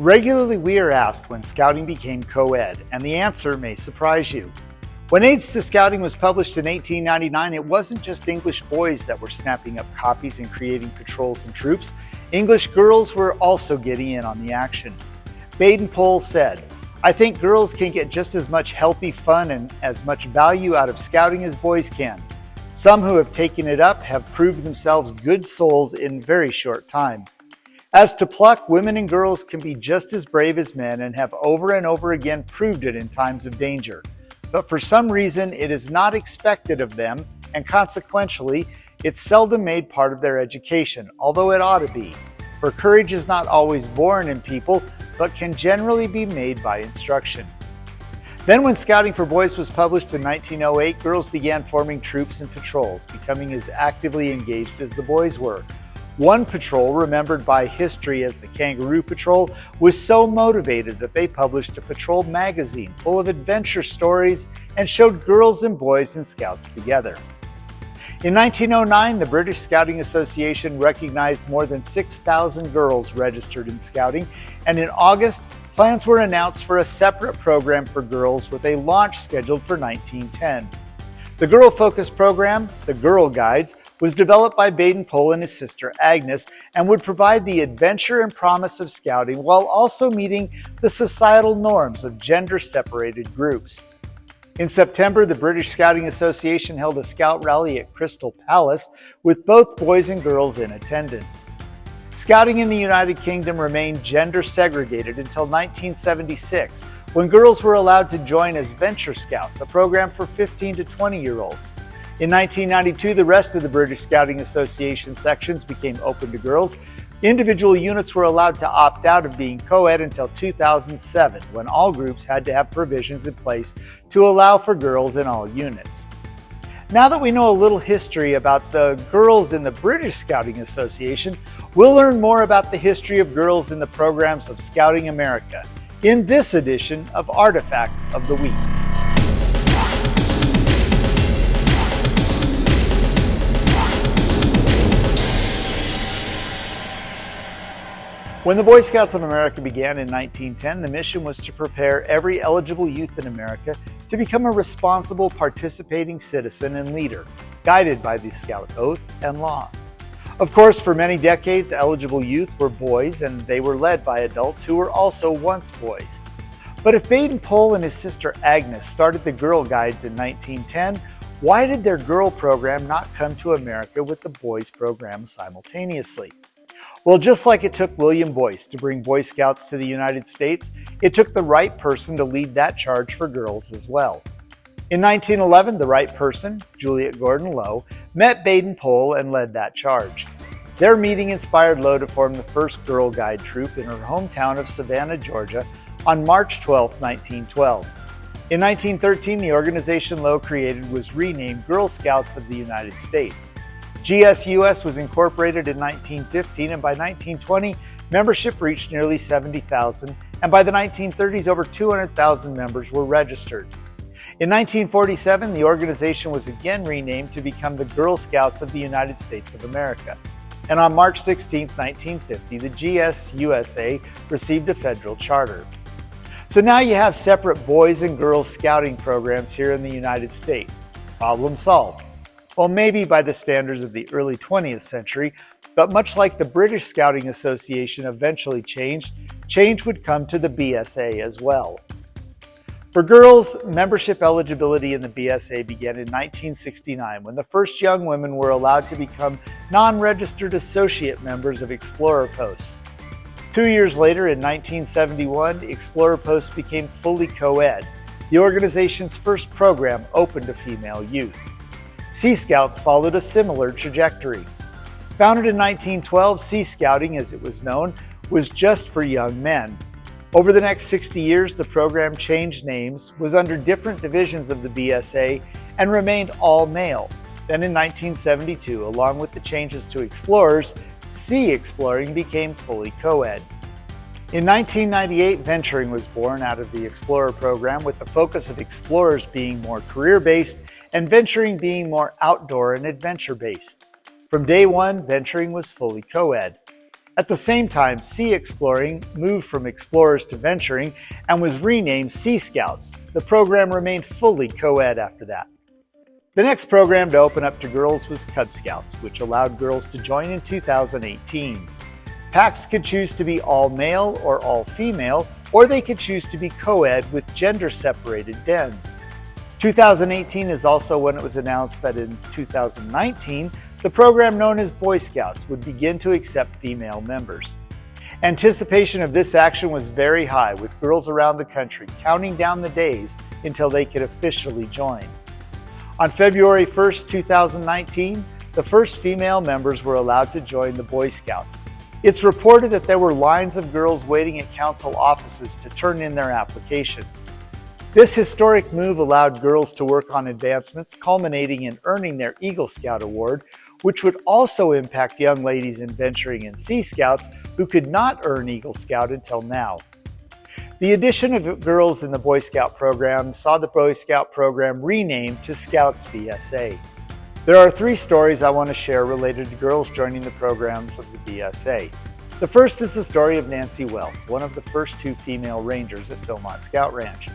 Regularly, we are asked when Scouting became co-ed, and the answer may surprise you. When Aids to Scouting was published in 1899, it wasn't just English boys that were snapping up copies and creating patrols and troops. English girls were also getting in on the action. Baden-Powell said, "I think girls can get just as much healthy fun and as much value out of Scouting as boys can. Some who have taken it up have proved themselves good souls in very short time. As to pluck, women and girls can be just as brave as men and have over and over again proved it in times of danger. But for some reason, it is not expected of them, and consequently, it's seldom made part of their education, although it ought to be. For courage is not always born in people, but can generally be made by instruction." Then when Scouting for Boys was published in 1908, girls began forming troops and patrols, becoming as actively engaged as the boys were. One patrol, remembered by history as the Kangaroo Patrol, was so motivated that they published a patrol magazine full of adventure stories and showed girls and boys and Scouts together. In 1909, the British Scouting Association recognized more than 6,000 girls registered in Scouting, and in August, plans were announced for a separate program for girls with a launch scheduled for 1910. The girl-focused program, the Girl Guides, was developed by Baden-Powell and his sister Agnes and would provide the adventure and promise of Scouting while also meeting the societal norms of gender-separated groups. In September, the British Scouting Association held a Scout rally at Crystal Palace with both boys and girls in attendance. Scouting in the United Kingdom remained gender segregated until 1976, when girls were allowed to join as Venture Scouts, a program for 15 to 20-year-olds. In 1992, the rest of the British Scouting Association sections became open to girls. Individual units were allowed to opt out of being co-ed until 2007, when all groups had to have provisions in place to allow for girls in all units. Now that we know a little history about the girls in the British Scouting Association, we'll learn more about the history of girls in the programs of Scouting America in this edition of Artifact of the Week. When the Boy Scouts of America began in 1910, the mission was to prepare every eligible youth in America to become a responsible, participating citizen and leader, guided by the Scout oath and law. Of course, for many decades, eligible youth were boys, and they were led by adults who were also once boys. But if Baden-Powell and his sister Agnes started the Girl Guides in 1910, why did their girl program not come to America with the boys program simultaneously? Well, just like it took William Boyce to bring Boy Scouts to the United States, it took the right person to lead that charge for girls as well. In 1911, the right person, Juliet Gordon Low, met Baden-Powell and led that charge. Their meeting inspired Low to form the first Girl Guide troop in her hometown of Savannah, Georgia, on March 12, 1912. In 1913, the organization Low created was renamed Girl Scouts of the United States. GSUS was incorporated in 1915, and by 1920, membership reached nearly 70,000, and by the 1930s, over 200,000 members were registered. In 1947, the organization was again renamed to become the Girl Scouts of the United States of America. And on March 16, 1950, the GSUSA received a federal charter. So now you have separate boys and girls scouting programs here in the United States. Problem solved. Well, maybe by the standards of the early 20th century, but much like the British Scouting Association eventually changed, change would come to the BSA as well. For girls, membership eligibility in the BSA began in 1969 when the first young women were allowed to become non-registered associate members of Explorer Posts. 2 years later, in 1971, Explorer Posts became fully co-ed, the organization's first program open to female youth. Sea Scouts followed a similar trajectory. Founded in 1912, Sea Scouting, as it was known, was just for young men. Over the next 60 years, the program changed names, was under different divisions of the BSA, and remained all male. Then in 1972, along with the changes to Explorers, Sea Exploring became fully co-ed. In 1998, Venturing was born out of the Explorer program, with the focus of Explorers being more career-based and Venturing being more outdoor and adventure-based. From day one, Venturing was fully co-ed. At the same time, Sea Exploring moved from Explorers to Venturing and was renamed Sea Scouts. The program remained fully co-ed after that. The next program to open up to girls was Cub Scouts, which allowed girls to join in 2018. Packs could choose to be all male or all female, or they could choose to be co-ed with gender-separated dens. 2018 is also when it was announced that in 2019, the program known as Boy Scouts would begin to accept female members. Anticipation of this action was very high, with girls around the country counting down the days until they could officially join. On February 1, 2019, the first female members were allowed to join the Boy Scouts. It's reported that there were lines of girls waiting at council offices to turn in their applications. This historic move allowed girls to work on advancements, culminating in earning their Eagle Scout Award, which would also impact young ladies in Venturing and Sea Scouts who could not earn Eagle Scout until now. The addition of girls in the Boy Scout program saw the Boy Scout program renamed to Scouts BSA. There are 3 stories I want to share related to girls joining the programs of the BSA. The first is the story of Nancy Wells, one of the first 2 female rangers at Philmont Scout Ranch.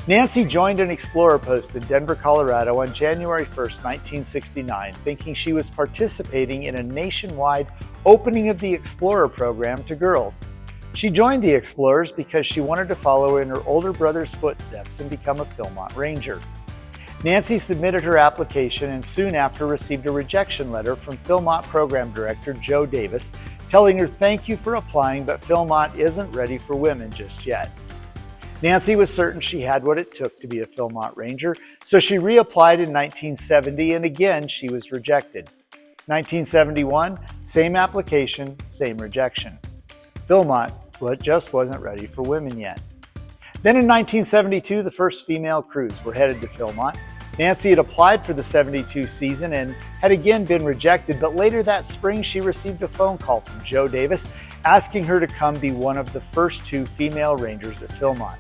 Nancy joined an Explorer post in Denver, Colorado on January 1, 1969, thinking she was participating in a nationwide opening of the Explorer program to girls. She joined the Explorers because she wanted to follow in her older brother's footsteps and become a Philmont Ranger. Nancy submitted her application and soon after received a rejection letter from Philmont Program Director Joe Davis telling her thank you for applying, but Philmont isn't ready for women just yet. Nancy was certain she had what it took to be a Philmont Ranger, so she reapplied in 1970 and again she was rejected. 1971, same application, same rejection. Philmont just wasn't ready for women yet. Then in 1972, the first female crews were headed to Philmont. Nancy had applied for the 72 season and had again been rejected, but later that spring she received a phone call from Joe Davis asking her to come be one of the first 2 female Rangers at Philmont.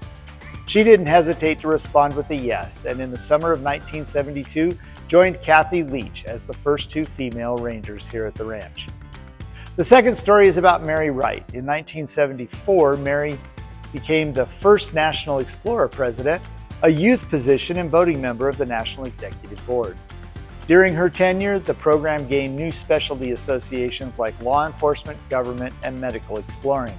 She didn't hesitate to respond with a yes, and in the summer of 1972 joined Kathy Leach as the first 2 female Rangers here at the ranch. The second story is about Mary Wright. In 1974, Mary became the first National Explorer President, a youth position and voting member of the National Executive Board. During her tenure, the program gained new specialty associations like law enforcement, government, and medical exploring.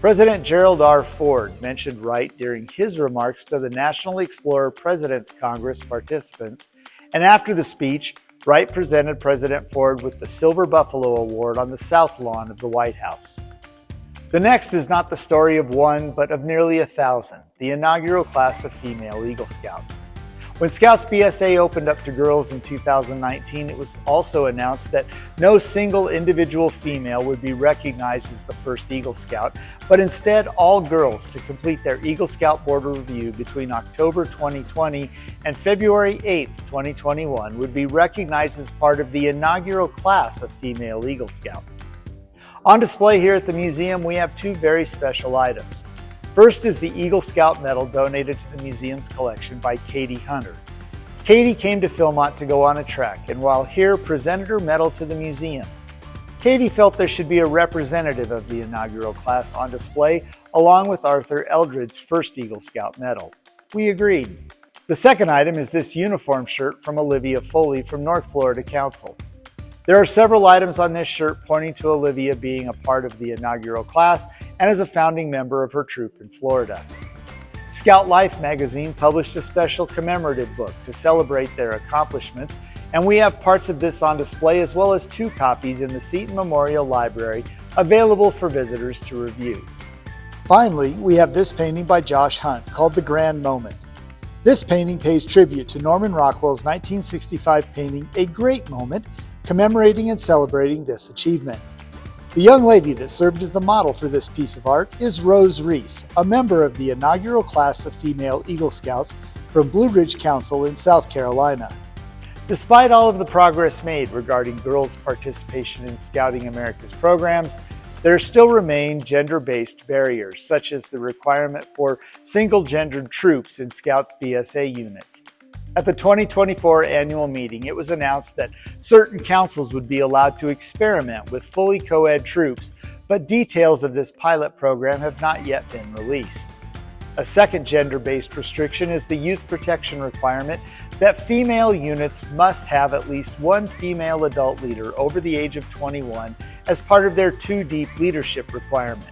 President Gerald R. Ford mentioned Wright during his remarks to the National Explorer President's Congress participants, and after the speech, Wright presented President Ford with the Silver Buffalo Award on the South Lawn of the White House. The next is not the story of one, but of nearly 1,000, the inaugural class of female Eagle Scouts. When Scouts BSA opened up to girls in 2019, it was also announced that no single individual female would be recognized as the first Eagle Scout, but instead all girls to complete their Eagle Scout Board review between October 2020 and February 8, 2021 would be recognized as part of the inaugural class of female Eagle Scouts. On display here at the museum, we have 2 very special items. First is the Eagle Scout medal donated to the museum's collection by Katie Hunter. Katie came to Philmont to go on a trek, and while here presented her medal to the museum. Katie felt there should be a representative of the inaugural class on display, along with Arthur Eldred's first Eagle Scout medal. We agreed. The second item is this uniform shirt from Olivia Foley from North Florida Council. There are several items on this shirt pointing to Olivia being a part of the inaugural class and as a founding member of her troop in Florida. Scout Life magazine published a special commemorative book to celebrate their accomplishments, and we have parts of this on display as well as 2 copies in the Seton Memorial Library available for visitors to review. Finally, we have this painting by Josh Hunt called The Grand Moment. This painting pays tribute to Norman Rockwell's 1965 painting, A Great Moment, commemorating and celebrating this achievement. The young lady that served as the model for this piece of art is Rose Reese, a member of the inaugural class of female Eagle Scouts from Blue Ridge Council in South Carolina. Despite all of the progress made regarding girls' participation in Scouting America's programs, there still remain gender-based barriers, such as the requirement for single-gendered troops in Scouts BSA units. At the 2024 annual meeting, it was announced that certain councils would be allowed to experiment with fully co-ed troops, but details of this pilot program have not yet been released. A second gender-based restriction is the youth protection requirement that female units must have at least one female adult leader over the age of 21 as part of their 2 Deep leadership requirement.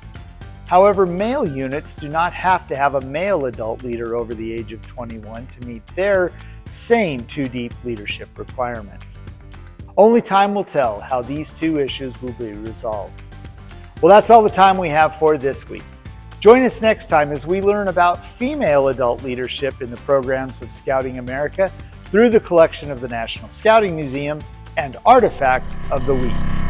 However, male units do not have to have a male adult leader over the age of 21 to meet their same 2 Deep leadership requirements. Only time will tell how these 2 issues will be resolved. Well, that's all the time we have for this week. Join us next time as we learn about female adult leadership in the programs of Scouting America through the collection of the National Scouting Museum and Artifact of the Week.